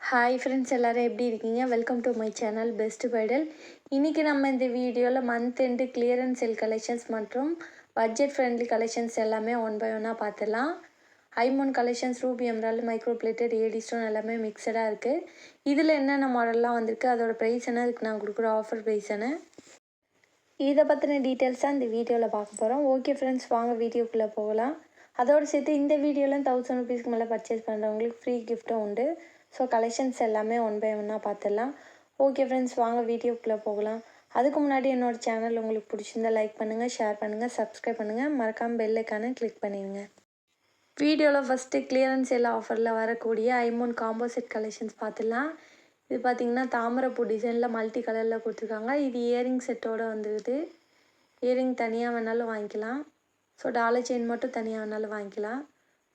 Hi friends, எல்லோரும் எப்படி இருக்கீங்க? Welcome to my channel best பைடல். இன்றைக்கி நம்ம இந்த வீடியோவில் month end clearance sale collections மற்றும் பட்ஜெட் ஃப்ரெண்ட்லி கலெக்ஷன்ஸ் எல்லாமே ஒன் பை ஒன்னாக பார்த்துடலாம். ஐமோன் collections, ruby emerald, micro plated, AD stone எல்லாமே மிக்சடாக இருக்குது. இதில் என்னென்ன மாடல்லாம் வந்திருக்கு, அதோட ப்ரைஸ் என்ன, அதுக்கு நான் கொடுக்குற ஆஃபர் ப்ரைஸ் என்ன, இதை பற்றின டீட்டெயில்ஸ் தான் இந்த வீடியோவில் பார்க்க போகிறோம். ஓகே ஃப்ரெண்ட்ஸ், வாங்க வீடியோக்குள்ளே போகலாம். அதோடு சேர்த்து இந்த வீடியோவில் 1000 ருபீஸ்க்கு மேலே பர்ச்சேஸ் பண்ணுறவங்களுக்கு ஃப்ரீ கிஃப்ட்டும் உண்டு. ஸோ கலெக்ஷன்ஸ் எல்லாமே ஒன் பை ஒன்னாக பார்த்துடலாம். ஓகே ஃப்ரெண்ட்ஸ், வாங்க வீடியோக்குள்ளே போகலாம். அதுக்கு முன்னாடி என்னோடய சேனல் உங்களுக்கு பிடிச்சிருந்தா லைக் பண்ணுங்கள், ஷேர் பண்ணுங்கள், சப்ஸ்கிரைப் பண்ணுங்கள், மறக்காமல் பெல் ஐக்கானை கிளிக் பண்ணிடுங்க. வீடியோவில் ஃபஸ்ட்டு கிளியரன்ஸ் சேல் ஆஃபரில் வரக்கூடிய ஐமோன் காம்போ செட் கலெக்ஷன்ஸ் பார்த்துடலாம். இது பார்த்திங்கன்னா தாமரைப்பூ டிசைனில் மல்டி கலரில் கொடுத்துருக்காங்க. இது இயரிங் செட்டோடு வந்துடுது. இயரிங் தனியாக வேணாலும் வாங்கிக்கலாம். ஸோ டாலர் செயின் மட்டும் தனியாக வேணாலும் வாங்கிக்கலாம்.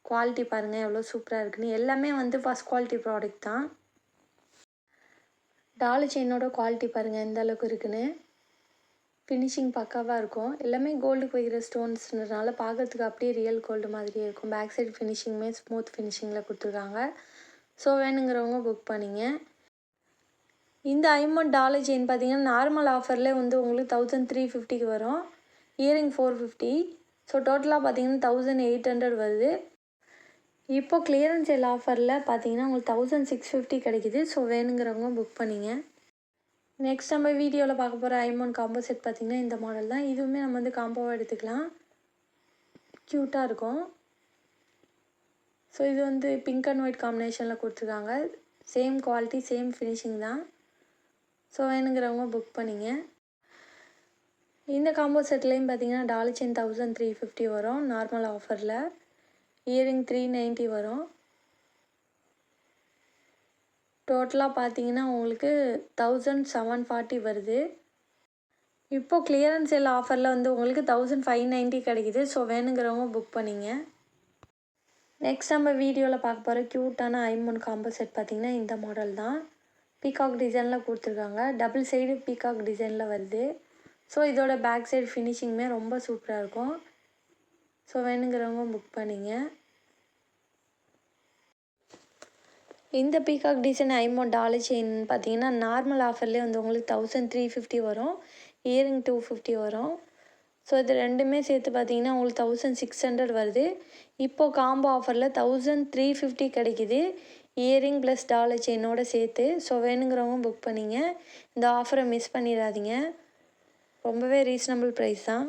குவாலிட்டி பாருங்கள் எவ்வளோ சூப்பராக இருக்குன்னு. எல்லாமே ஃபஸ்ட் குவாலிட்டி ப்ராடக்ட் தான். டாலர் செயினோட குவாலிட்டி பாருங்கள் எந்த அளவுக்கு இருக்குன்னு. ஃபினிஷிங் பக்காவாக இருக்கும். எல்லாமே கோல்டுக்கு வைக்கிற ஸ்டோன்ஸ்ன்றதுனால பார்க்குறதுக்கு அப்படியே ரியல் கோல்டு மாதிரியே இருக்கும். பேக் சைடு ஃபினிஷிங்குமே ஸ்மூத் ஃபினிஷிங்கில் கொடுத்துருக்காங்க. ஸோ வேணுங்கிறவங்க புக் பண்ணிங்க. இந்த ஐமோன் டாலர் செயின் பார்த்திங்கன்னா நார்மல் ஆஃபர்லேயே உங்களுக்கு 1350க்கு வரும். இயரிங் 450. ஸோ டோட்டலாக பார்த்திங்கன்னா 1800 வருது. இப்போ கிளியரன்ஸ் சேல் ஆஃபரில் பார்த்தீங்கன்னா உங்களுக்கு 1650 கிடைக்குது. ஸோ வேணுங்கிறவங்க புக் பண்ணிங்க. நெக்ஸ்ட் நம்ம வீடியோவில் பார்க்க போகிற ஐமோன் காம்போ செட் பார்த்திங்கன்னா இந்த மாடல் தான். இதுவுமே நம்ம காம்போவாக எடுத்துக்கலாம். க்யூட்டாக இருக்கும். ஸோ இது பிங்க் அண்ட் ஒயிட் காம்பினேஷனில் கொடுத்துருக்காங்க. சேம் குவாலிட்டி, சேம் ஃபினிஷிங் தான். ஸோ வேணுங்கிறவங்க புக் பண்ணிங்க. இந்த காம்போ செட்லேயும் பார்த்தீங்கன்னா டாலர் செயின் 1350 வரும் நார்மல் ஆஃபரில். இயரிங் 390 வரும். டோட்டலாக பார்த்தீங்கன்னா உங்களுக்கு 1740 வருது. இப்போது கிளியரன்ஸ் சேல் ஆஃபரில் உங்களுக்கு 1590 கிடைக்குது. ஸோ வேணுங்கிறவங்க புக் பண்ணிங்க. நெக்ஸ்ட் நம்ம வீடியோவில் பார்க்க போகிற க்யூட்டான ஐமோன் காம்போ செட் பார்த்திங்கன்னா இந்த மாடல் தான். பீகாக் டிசைனில் கொடுத்துருக்காங்க. டபுள் சைடு பீகாக் டிசைனில் வருது. ஸோ இதோட பேக் சைடு ஃபினிஷிங்குமே ரொம்ப சூப்பராக இருக்கும். ஸோ வேணுங்கிறவங்க புக் பண்ணிங்க. இந்த பீகாக் டிசைன் ஐமோன் டாலர் செயின் பார்த்தீங்கன்னா நார்மல் ஆஃபர்லேயே உங்களுக்கு 1350 வரும். இயரிங் 250 வரும். ஸோ இது ரெண்டுமே சேர்த்து பார்த்தீங்கன்னா உங்களுக்கு 1600 வருது. இப்போது காம்போ ஆஃபரில் 1350 கிடைக்குது. இயரிங் ப்ளஸ் டாலர் செயினோடு சேர்த்து. ஸோ வேணுங்கிறவங்க புக் பண்ணிங்க. இந்த ஆஃபரை மிஸ் பண்ணிடாதீங்க. ரொம்பவே ரீசனபிள் ப்ரைஸ் தான்.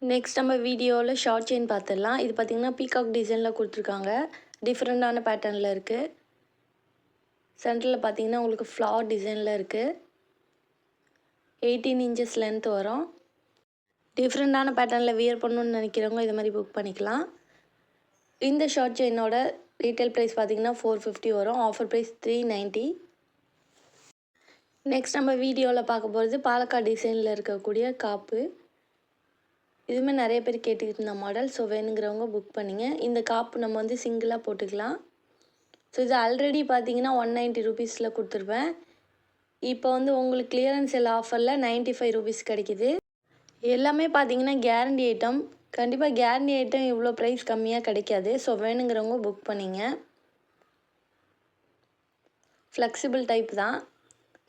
நெக்ஸ்ட் நம்ம வீடியோவில் ஷார்ட் செயின் பார்த்துடலாம். இது பார்த்திங்கன்னா பீகாக் டிசைனில் கொடுத்துருக்காங்க. டிஃப்ரெண்ட்டான பேட்டர்னில் இருக்குது. சென்டரில் பார்த்தீங்கன்னா உங்களுக்கு ஃப்ளார் டிசைனில் இருக்குது. 18 இன்ச்சஸ் லென்த் வரும். டிஃப்ரெண்ட்டான பேட்டர்னில் வியர் பண்ணணுன்னு நினைக்கிறவங்க இது மாதிரி புக் பண்ணிக்கலாம். இந்த ஷார்ட் செயினோட ரீட்டைல் ப்ரைஸ் பார்த்திங்கன்னா 450 வரும். Offer price 390. நெக்ஸ்ட் நம்ம வீடியோவில் பார்க்க போகிறது பாலக்காடு டிசைனில் இருக்கக்கூடிய காப்பு. இதுவுமே நிறைய பேர் கேட்டுக்கிட்டு இருந்த மாடல். ஸோ வேணுங்கிறவங்க புக் பண்ணிங்க. இந்த காப்பு நம்ம சிங்கிளாக போட்டுக்கலாம். ஸோ இது ஆல்ரெடி பார்த்தீங்கன்னா 190 ருபீஸில் கொடுத்துருப்பேன். இப்போ உங்களுக்கு கிளியரன்ஸ் சேல் ஆஃபரில் 95 ருபீஸ் கிடைக்கிது. எல்லாமே பார்த்தீங்கன்னா கேரண்டி ஐட்டம். கண்டிப்பாக கேரண்டி ஐட்டம் இவ்வளோ ப்ரைஸ் கம்மியாக கிடைக்காது. ஸோ வேணுங்கிறவங்க புக் பண்ணிங்க. ஃப்ளெக்சிபிள் டைப் தான்.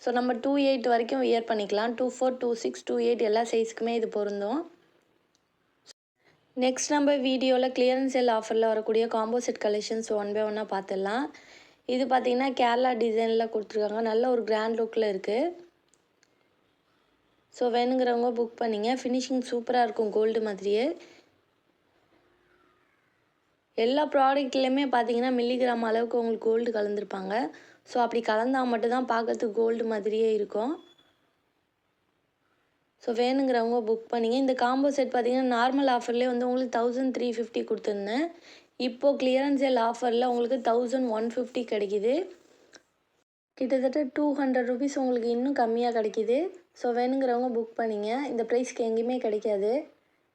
ஸோ நம்ம 28 வரைக்கும் வியர் பண்ணிக்கலாம். 24, 26, 28 எல்லா சைஸுக்குமே இது பொருந்தும். நெக்ஸ்ட் நம்ம வீடியோவில் கிளியரன்ஸ் சேல் ஆஃபரில் வரக்கூடிய combo set collections one by ஒன்னாக பார்த்துடலாம். இது பார்த்திங்கன்னா கேரளா டிசைனில் கொடுத்துருக்காங்க. நல்ல ஒரு கிராண்ட் லுக்கில் இருக்குது. ஸோ வேணுங்கிறவங்க புக் பண்ணிங்க. ஃபினிஷிங் சூப்பராக இருக்கும் கோல்டு மாதிரியே. எல்லா ப்ராடக்ட்லேயுமே பார்த்தீங்கன்னா மில்லிகிராம் அளவுக்கு உங்களுக்கு கோல்டு கலந்துருப்பாங்க. ஸோ அப்படி கலந்தால் மட்டும்தான் பார்க்கறதுக்கு கோல்டு மாதிரியே இருக்கும். ஸோ வேணுங்கிறவங்க புக் பண்ணிங்க. இந்த காம்போ செட் பார்த்திங்கன்னா நார்மல் ஆஃபர்லேயே உங்களுக்கு 1350 கொடுத்துருந்தேன். இப்போது கிளியரன்ஸ் சேல் ஆஃபரில் உங்களுக்கு 1150 கிடைக்கிது. கிட்டத்தட்ட 200 ருபீஸ் உங்களுக்கு இன்னும் கம்மியாக கிடைக்கிது. ஸோ வேணுங்கிறவங்க புக் பண்ணிங்க. இந்த ப்ரைஸ்க்கு எங்கேயுமே கிடைக்காது.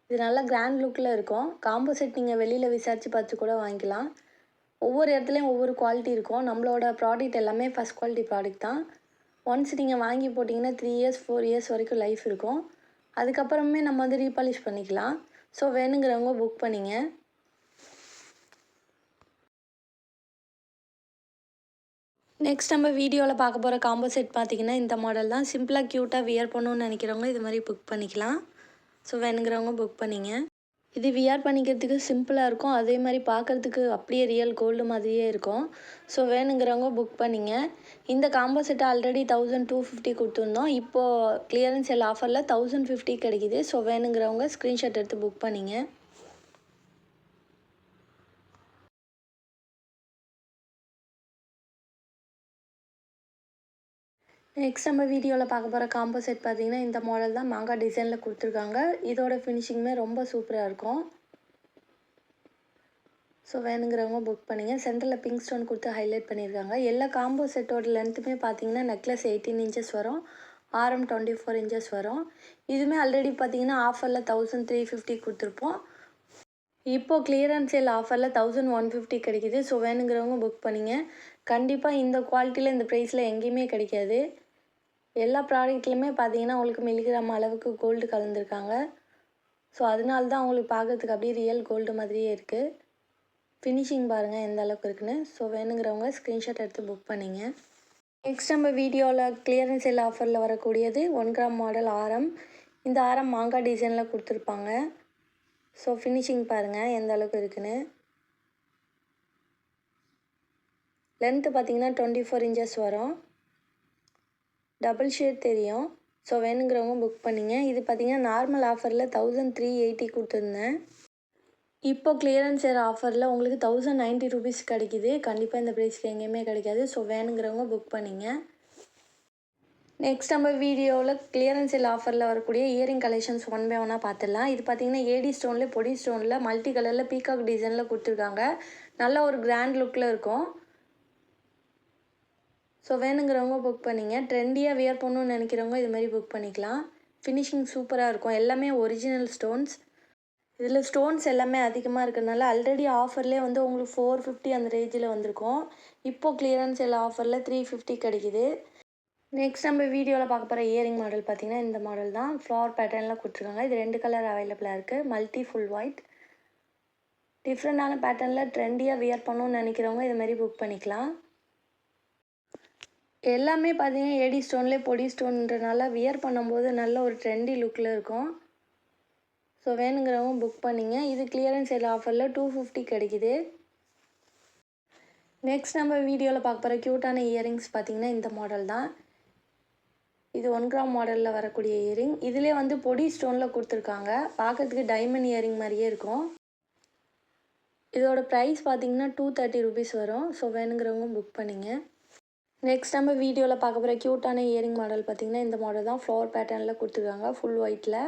இது நல்லா கிராண்ட் லுக்கில் இருக்கும். காம்போ செட் நீங்கள் வெளியில் விசாரித்து பார்த்து கூட வாங்கிக்கலாம். ஒவ்வொரு இடத்துலையும் ஒவ்வொரு குவாலிட்டி இருக்கும். நம்மளோட ப்ராடக்ட் எல்லாமே ஃபஸ்ட் குவாலிட்டி ப்ராடக்ட் தான். ஒன்ஸ் நீங்கள் வாங்கி போட்டிங்கன்னா 3 இயர்ஸ் 4 இயர்ஸ் வரைக்கும் லைஃப் இருக்கும். அதுக்கப்புறமே நம்ம ரீபாலிஷ் பண்ணிக்கலாம். ஸோ வேணுங்கிறவங்க புக் பண்ணிங்க. நெக்ஸ்ட் நம்ம வீடியோவில் பார்க்க போகிற காம்போ செட் பார்த்திங்கன்னா இந்த மாடல் தான். சிம்பிளாக க்யூட்டாக வியர் பண்ணணும்னு நினைக்கிறவங்க இது மாதிரி புக் பண்ணிக்கலாம். ஸோ வேணுங்கிறவங்க புக் பண்ணிங்க. இது வியர் பண்ணிக்கிறதுக்கு சிம்பிளாக இருக்கும், அதே மாதிரி பார்க்குறதுக்கு அப்படியே ரியல் கோல்டு மாதிரியே இருக்கும். ஸோ வேணுங்கிறவங்க புக் பண்ணிங்க. இந்த காம்போ செட்டை ஆல்ரெடி 1250 கொடுத்துருந்தோம். இப்போது கிளியரன்ஸ் சேல் ஆஃபரில் 1050 கிடைக்கிது. ஸோ வேணுங்கிறவங்க ஸ்க்ரீன்ஷாட் எடுத்து புக் பண்ணிங்க. நெக்ஸ்ட் நம்ம வீடியோவில் பார்க்க போகிற காம்போ செட் பார்த்திங்கன்னா இந்த மாடல் தான். மாங்காய் டிசைனில் கொடுத்துருக்காங்க. இதோட ஃபினிஷிங்குமே ரொம்ப சூப்பராக இருக்கும். ஸோ வேணுங்கிறவங்க புக் பண்ணிங்க. சென்டரில் பிங்க் ஸ்டோன் கொடுத்து ஹைலைட் பண்ணியிருக்காங்க. எல்லா காம்போ செட்டோட லென்த்துமே பார்த்தீங்கன்னா நெக்லஸ் 18 இன்ச்சஸ் வரும், ஆரம் 24 இன்ச்சஸ் வரும். இதுவுமே ஆல்ரெடி பார்த்தீங்கன்னா ஆஃபரில் 1350 கொடுத்துருப்போம். இப்போது கிளியரன்ஸ் சேல் ஆஃபரில் 1150 கிடைக்கிது. ஸோ வேணுங்கிறவங்க புக் பண்ணிங்க. கண்டிப்பாக இந்த குவாலிட்டியில் இந்த ப்ரைஸில் எங்கேயுமே கிடைக்காது. எல்லா ப்ராடக்ட்லையுமே பார்த்தீங்கன்னா உங்களுக்கு மில்லிகிராம் அளவுக்கு கோல்டு கலந்துருக்காங்க. ஸோ அதனால தான் உங்களுக்கு பார்க்குறதுக்கு அப்படியே ரியல் கோல்டு மாதிரியே இருக்குது. ஃபினிஷிங் பாருங்கள் எந்த அளவுக்கு இருக்குன்னு. ஸோ வேணுங்கிறவங்க ஸ்க்ரீன்ஷாட் எடுத்து புக் பண்ணிங்க. நெக்ஸ்ட் நம்ம வீடியோவில் கிளியரன்ஸ் சேல் ஆஃபரில் வரக்கூடியது 1 கிராம் மாடல் ஆரம். இந்த ஆரம் மாங்காய் டிசைனில் கொடுத்துருப்பாங்க. ஸோ ஃபினிஷிங் பாருங்கள் எந்த அளவுக்கு இருக்குன்னு. லென்த்து பார்த்தீங்கன்னா 24 இன்ச்சஸ் வரும். டபுள் ஷேட் தெரியும். ஸோ வேணுங்கிறவங்க புக் பண்ணிங்க. இது பார்த்தீங்கன்னா நார்மல் ஆஃபரில் 1380 கொடுத்துருந்தேன். இப்போ கிளியரன்ஸ் சேல் ஆஃபரில் உங்களுக்கு 1090 ரூபீஸ் கிடைக்கிது. கண்டிப்பாக இந்த ப்ரைஸ்க்கு எங்கேயுமே கிடைக்காது. ஸோ வேணுங்கிறவங்க புக் பண்ணிங்க. நெக்ஸ்ட் நம்ம வீடியோவில் கிளியரன்ஸ் சேல் ஆஃபரில் வரக்கூடிய இயரிங் கலெக்ஷன்ஸ் ஒன் பை ஒன்னாக பார்த்துடலாம். இது பார்த்திங்கன்னா ஏடி ஸ்டோனில் பொடி ஸ்டோனில் மல்டி கலரில் பீகாக் டிசைனில் கொடுத்துருக்காங்க. நல்ல ஒரு கிராண்ட் லுக்கில் இருக்கும். ஸோ வேணுங்கிறவங்க புக் பண்ணிங்க. ட்ரெண்டியாக வியர் பண்ணணும்னு நினைக்கிறவங்க இது மாதிரி புக் பண்ணிக்கலாம். ஃபினிஷிங் சூப்பராக இருக்கும். எல்லாமே ஒரிஜினல் ஸ்டோன்ஸ். இதில் ஸ்டோன்ஸ் எல்லாமே அதிகமாக இருக்கிறதுனால ஆல்ரெடி ஆஃபர்லேயே வந்து உங்களுக்கு 450 அந்த ரேஞ்சில் வந்திருக்கும். இப்போது கிளியரன்ஸ் சேல் ஆஃபரில் 350 கிடைக்கிது. நெக்ஸ்ட் நம்ம வீடியோவில் பார்க்க போகிற இயரிங் மாடல் பார்த்திங்கன்னா இந்த மாடல் தான். ஃப்ளவர் பேட்டர்னில் கொடுத்துருக்காங்க. இது 2 கலர் அவைலபிளாக இருக்குது. Multi full white. டிஃப்ரெண்டான பேட்டர்னில் ட்ரெண்டியாக வியர் பண்ணணும்னு நினைக்கிறவங்க இது மாதிரி புக் பண்ணிக்கலாம். எல்லாமே பார்த்தீங்கன்னா ஏடி ஸ்டோன்லேயே பொடி ஸ்டோன்றனால வியர் பண்ணும்போது நல்ல ஒரு ட்ரெண்டி லுக்கில் இருக்கும். ஸோ வேணுங்கிறவங்க புக் பண்ணிங்க. இது கிளியரன்ஸ் சேல் ஆஃபரில் 250 கிடைக்கிது. நெக்ஸ்ட் நம்ம வீடியோவில் பார்க்க போகிற க்யூட்டான இயரிங்ஸ் பார்த்திங்கன்னா இந்த மாடல் தான். இது 1 கிராம் மாடலில் வரக்கூடிய இயரிங். இதிலே வந்து பொடி ஸ்டோனில் கொடுத்துருக்காங்க. பார்க்குறதுக்கு டைமண்ட் இயரிங் மாதிரியே இருக்கும். இதோட ப்ரைஸ் பார்த்திங்கன்னா 230 ரூபீஸ் வரும். ஸோ வேணுங்கிறவங்க புக் பண்ணிங்க. நெக்ஸ்ட் நம்ம வீடியோவில் பார்க்க போகிற க்யூட்டான இயரிங் மாடல் பார்த்திங்கன்னா இந்த மாடல் தான். ஃப்ளவர் பேட்டர்னில் கொடுத்துருக்காங்க. ஃபுல் ஒயிட்டில்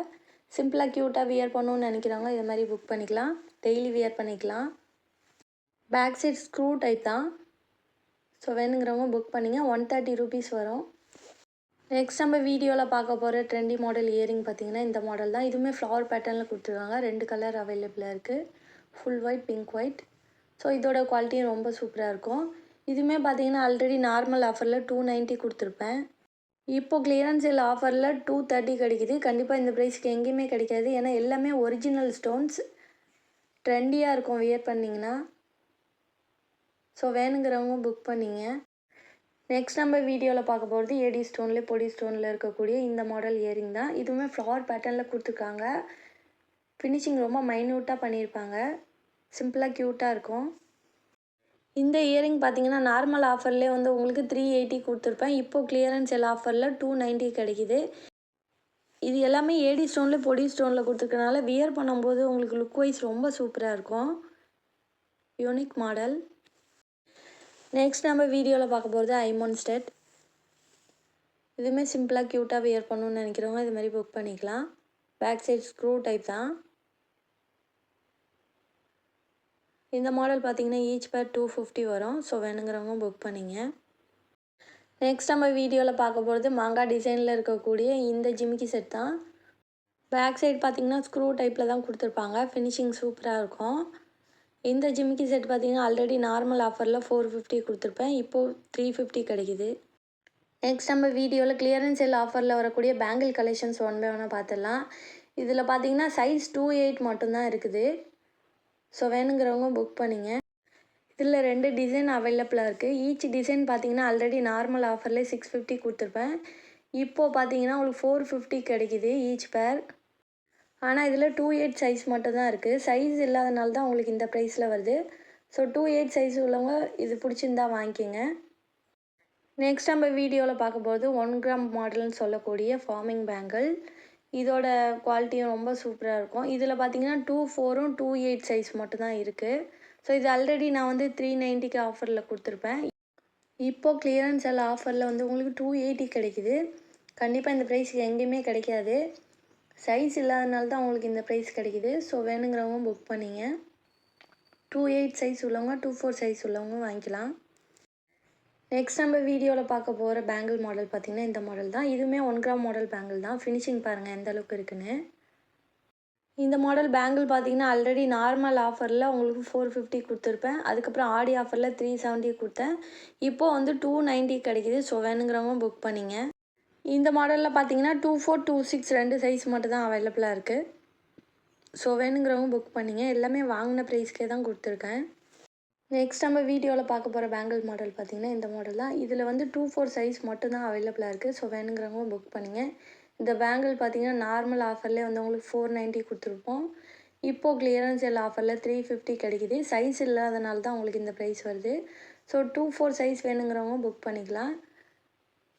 சிம்பிளாக க்யூட்டாக வியர் பண்ணணும்னு நினைக்கிறவங்க இது மாதிரி புக் பண்ணிக்கலாம். டெய்லி வியர் பண்ணிக்கலாம். பேக் சைட் ஸ்க்ரூ டைப் தான். ஸோ வேணுங்கிறவங்க புக் பண்ணிங்க. 130 ரூபீஸ் வரும். நெக்ஸ்ட் நம்ம வீடியோவில் பார்க்க போகிற ட்ரெண்டி மாடல் இயரிங் பார்த்திங்கன்னா இந்த மாடல் தான். இதுவுமே ஃப்ளவர் பேட்டர்னில் கொடுத்துருக்காங்க. 2 கலர் அவைலபிளாக இருக்குது. Full white, pink white. So இதோட குவாலிட்டியும் ரொம்ப சூப்பராக இருக்கும். இதுவுமே பார்த்தீங்கன்னா ஆல்ரெடி நார்மல் ஆஃபரில் 290 கொடுத்துருப்பேன். இப்போது கிளியரன்ஸ் சேல் ஆஃபரில் 230 கிடைக்கிது. கண்டிப்பாக இந்த ப்ரைஸ்க்கு எங்கேயுமே கிடைக்காது. ஏன்னா எல்லாமே ஒரிஜினல் ஸ்டோன்ஸ். ட்ரெண்டியாக இருக்கும் வியர் பண்ணிங்கன்னா. ஸோ வேணுங்கிறவங்க புக் பண்ணிங்க. நெக்ஸ்ட் நம்ம வீடியோவில் பார்க்க போகிறது ஏடி ஸ்டோன்லேயே பொடி ஸ்டோனில் இருக்கக்கூடிய இந்த மாடல் இயரிங் தான். இதுவுமே ஃப்ளவர் பேட்டர்னில் கொடுத்துருக்காங்க. ஃபினிஷிங் ரொம்ப மைன்யூட்டாக பண்ணியிருப்பாங்க. சிம்பிளாக க்யூட்டாக இருக்கும். இந்த இயரிங் பார்த்தீங்கன்னா நார்மல் ஆஃபர்லேயே வந்து உங்களுக்கு 380 கொடுத்துருப்பேன். இப்போது கிளியரன்ஸ் சேல் ஆஃபரில் 290 கிடைக்கிது. இது எல்லாமே ஏடி ஸ்டோனில் பொடி ஸ்டோனில் கொடுத்துருக்கனால வியர் பண்ணும்போது உங்களுக்கு லுக் வைஸ் ரொம்ப சூப்பராக இருக்கும். Unique model. நெக்ஸ்ட் நம்ம வீடியோவில் பார்க்க போகிறது ஐமோன் ஸ்டெட். இதுவுமே சிம்பிளாக க்யூட்டாக வியர் பண்ணணும்னு நினைக்கிறவங்க இது மாதிரி புக் பண்ணிக்கலாம். பேக் சைட் ஸ்க்ரூ டைப் தான். இந்த மாடல் பார்த்திங்கன்னா ஈச் பேர் 250 வரும். ஸோ வேணுங்கிறவங்க புக் பண்ணிங்க. நெக்ஸ்ட் நம்ம வீடியோவில் பார்க்க போகிறது மாங்காய் டிசைனில் இருக்கக்கூடிய இந்த ஜிமிக்கி செட் தான். பேக் சைடு பார்த்திங்கன்னா ஸ்க்ரூ டைப்பில் தான் கொடுத்துருப்பாங்க. ஃபினிஷிங் சூப்பராக இருக்கும். இந்த ஜிமிக்கி செட் பார்த்திங்கன்னா ஆல்ரெடி நார்மல் ஆஃபரில் 450 கொடுத்துருப்பேன். இப்போது 350 கிடைக்கிது. நெக்ஸ்ட் நம்ம வீடியோவில் கிளியரன்ஸ் சேல் ஆஃபரில் வரக்கூடிய பேங்கிள் கலெக்ஷன்ஸ் ஒன் பை ஒன்னாக பார்த்துடலாம். இதில் பார்த்திங்கன்னா சைஸ் 28 மட்டும்தான் இருக்குது. ஸோ வேணுங்கிறவங்க புக் பண்ணிங்க. இதில் 2 டிசைன் அவைலபிளாக இருக்குது. ஈச் டிசைன் பார்த்தீங்கன்னா ஆல்ரெடி நார்மல் ஆஃபர்லேயே 650 கொடுத்துருப்பேன். இப்போது பார்த்தீங்கன்னா உங்களுக்கு 450 கிடைக்கிது ஈச் பேர். ஆனால் இதில் 2/8 சைஸ் மட்டும் தான் இருக்குது. சைஸ் இல்லாதனால தான் உங்களுக்கு இந்த ப்ரைஸில் வருது. ஸோ 2/8 சைஸ் உள்ளவங்க இது பிடிச்சிருந்தா வாங்கிக்கோங்க. நெக்ஸ்ட் நம்ம வீடியோவில் பார்க்கும்போது 1 கிராம் மாடல்னு சொல்லக்கூடிய ஃபார்மிங் பேங்கிள். இதோட குவாலிட்டியும் ரொம்ப சூப்பராக இருக்கும். இதில் பார்த்தீங்கன்னா 2/4ம் 2/8 சைஸ் மட்டும் தான் இருக்குது. ஸோ இது ஆல்ரெடி நான் வந்து 390க்கு ஆஃபரில் கொடுத்துருப்பேன். இப்போது கிளியரன்ஸ் எல்லாம் ஆஃபரில் வந்து உங்களுக்கு 280 கிடைக்கிது. கண்டிப்பாக இந்த ப்ரைஸுக்கு எங்கேயுமே கிடைக்காது. சைஸ் இல்லாதனால தான் உங்களுக்கு இந்த ப்ரைஸ் கிடைக்கிது. ஸோ வேணுங்கிறவங்க புக் பண்ணிங்க. 2/8 சைஸ் உள்ளவங்க 2/4 சைஸ் உள்ளவங்க வாங்கிக்கலாம். நெக்ஸ்ட் நம்ம வீடியோவில் பார்க்க போகிற பேங்கிள் மாடல் பார்த்திங்கன்னா இந்த மாடல் தான். இதுவுமே 1 கிராம் மாடல் பேங்கிள் தான். ஃபினிஷிங் பாருங்கள் எந்த அளவுக்கு இருக்குன்னு. இந்த மாடல் பேங்கிள் பார்த்திங்கன்னா ஆல்ரெடி நார்மல் ஆஃபரில் உங்களுக்கு 450 கொடுத்துருப்பேன். அதுக்கப்புறம் ஆடி ஆஃபரில் 370 கொடுத்தேன். இப்போது வந்து 290 கிடைக்கிது. ஸோ வேணுங்கிறவங்க புக் பண்ணிங்க. இந்த மாடலில் பார்த்தீங்கன்னா 2/4 2/6 2 சைஸ் மட்டும் தான் அவைலபிளாக இருக்குது. ஸோ வேணுங்கிறவங்க புக் பண்ணிங்க. எல்லாமே வாங்கின ப்ரைஸ்க்கே தான் கொடுத்துருக்கேன். நெக்ஸ்ட் நம்ம வீடியோவில் பார்க்க போகிற பேங்கிள் மாடல் பார்த்திங்கன்னா இந்த மாடல் தான். இதில் வந்து 2/4 சைஸ் மட்டும் தான் அவைலபிளாக இருக்குது. ஸோ வேணுங்கிறவங்க புக் பண்ணிங்க. இந்த பேங்கிள் பார்த்திங்கன்னா நார்மல் ஆஃபர்லேயே வந்து உங்களுக்கு 490 கொடுத்துருப்போம். இப்போது கிளியரன்ஸ் எல்லா ஆஃபரில் 350 கிடைக்கிது. சைஸ் இல்லாதனால தான் உங்களுக்கு இந்த ப்ரைஸ் வருது. ஸோ 2/4 சைஸ் வேணுங்கிறவங்க புக் பண்ணிக்கலாம்.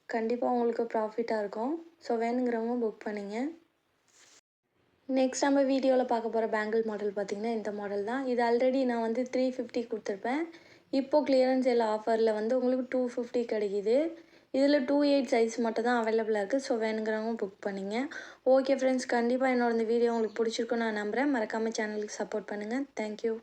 கண்டிப்பாக உங்களுக்கு ப்ராஃபிட்டாக இருக்கும். ஸோ வேணுங்கிறவங்க புக் பண்ணிங்க. நெக்ஸ்ட் நம்ம வீடியோவில் பார்க்க போகிற பேங்கிள் மாடல் பார்த்திங்கன்னா இந்த மாடல் தான். இது ஆல்ரெடி நான் வந்து 350 கொடுத்துருப்பேன். இப்போது கிளியரன்ஸ் எல்லா ஆஃபரில் வந்து உங்களுக்கு 250 கிடைக்கிது. இதில் 2/8 சைஸ் மட்டும் தான் அவைலபிளாக இருக்குது. ஸோ வேணுங்கிறவங்க புக் பண்ணிங்க. ஓகே ஃப்ரெண்ட்ஸ், கண்டிப்பாக என்னோட இந்த வீடியோ உங்களுக்கு பிடிச்சிருக்குன்னு நான் நம்புகிறேன். மறக்காமல் சேனலுக்கு சப்போர்ட் பண்ணுங்கள். தேங்க்யூ.